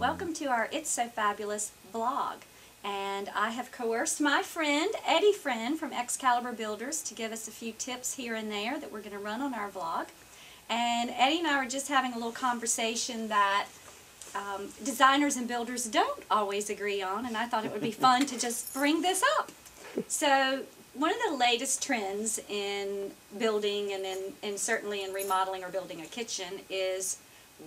Welcome to our It's So Fabulous vlog. And I have coerced my friend, Eddie Friend from Excalibur Builders, to give us a few tips here and there that we're going to run on our vlog. And Eddie and I were just having a little conversation that designers and builders don't always agree on, and I thought it would be fun to just bring this up. So one of the latest trends in building and certainly in remodeling or building a kitchen is,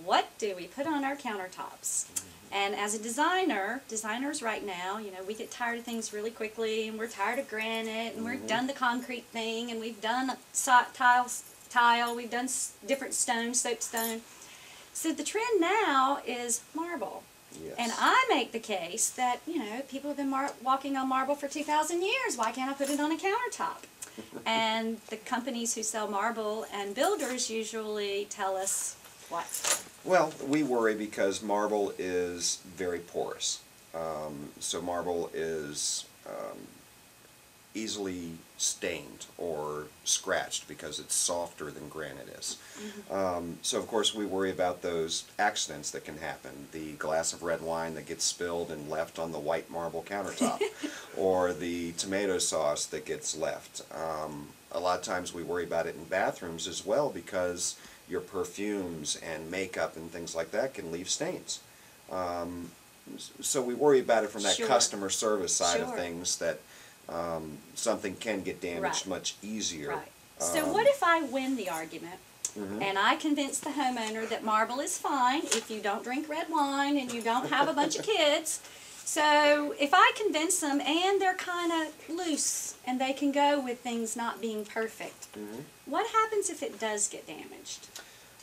what do we put on our countertops? And as a designer, designers right now, you know, we get tired of things really quickly, and we're tired of granite, and we've done the concrete thing, and we've done tile, we've done different stone, soapstone. So the trend now is marble. Yes. And I make the case that, you know, people have been walking on marble for 2,000 years. Why can't I put it on a countertop? And the companies who sell marble and builders usually tell us what? Well, we worry because marble is very porous. So marble is easily stained or scratched because it's softer than granite is. So of course we worry about those accidents that can happen. The glass of red wine that gets spilled and left on the white marble countertop, or the tomato sauce that gets left. A lot of times we worry about it in bathrooms as well, because your perfumes and makeup and things like that can leave stains. So we worry about it from that customer service side of things, that something can get damaged much easier. Right. So what if I win the argument and I convince the homeowner that marble is fine if you don't drink red wine and you don't have a bunch of kids? So if I convince them and they're kind of loose and they can go with things not being perfect, what happens if it does get damaged?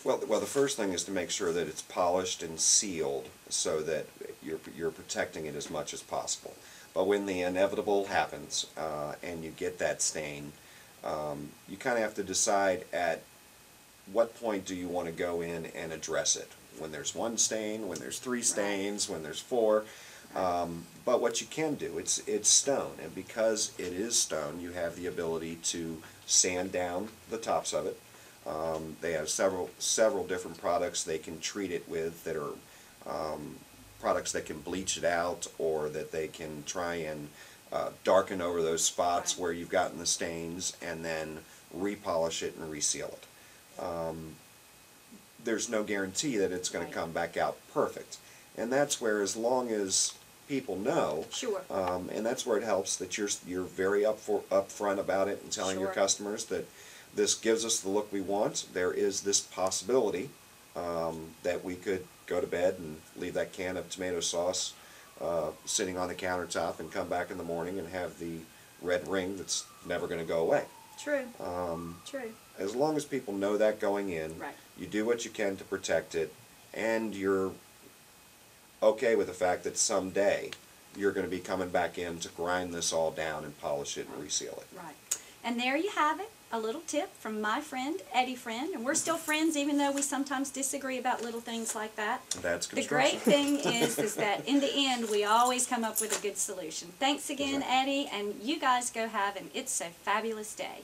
Well, the first thing is to make sure that it's polished and sealed so that you're protecting it as much as possible. But when the inevitable happens and you get that stain, you kind of have to decide at what point do you want to go in and address it. When there's one stain, when there's three stains, when there's four. But what you can do, it's stone, and because it is stone, you have the ability to sand down the tops of it. They have several different products they can treat it with that are products that can bleach it out, or that they can try and darken over those spots where you've gotten the stains, and then repolish it and reseal it. There's no guarantee that it's going to come back out perfect, and that's where, as long as people know, and that's where it helps that you're very upfront about it and telling your customers that this gives us the look we want. There is this possibility that we could go to bed and leave that can of tomato sauce sitting on the countertop and come back in the morning and have the red ring that's never going to go away. True. As long as people know that going in, you do what you can to protect it, and you're okay with the fact that someday you're going to be coming back in to grind this all down and polish it and reseal it. Right. And there you have it, a little tip from my friend, Eddie Friend, and we're still friends even though we sometimes disagree about little things like that. That's construction. The great thing is that in the end we always come up with a good solution. Thanks again, Eddie, and you guys go have an It's So Fabulous day.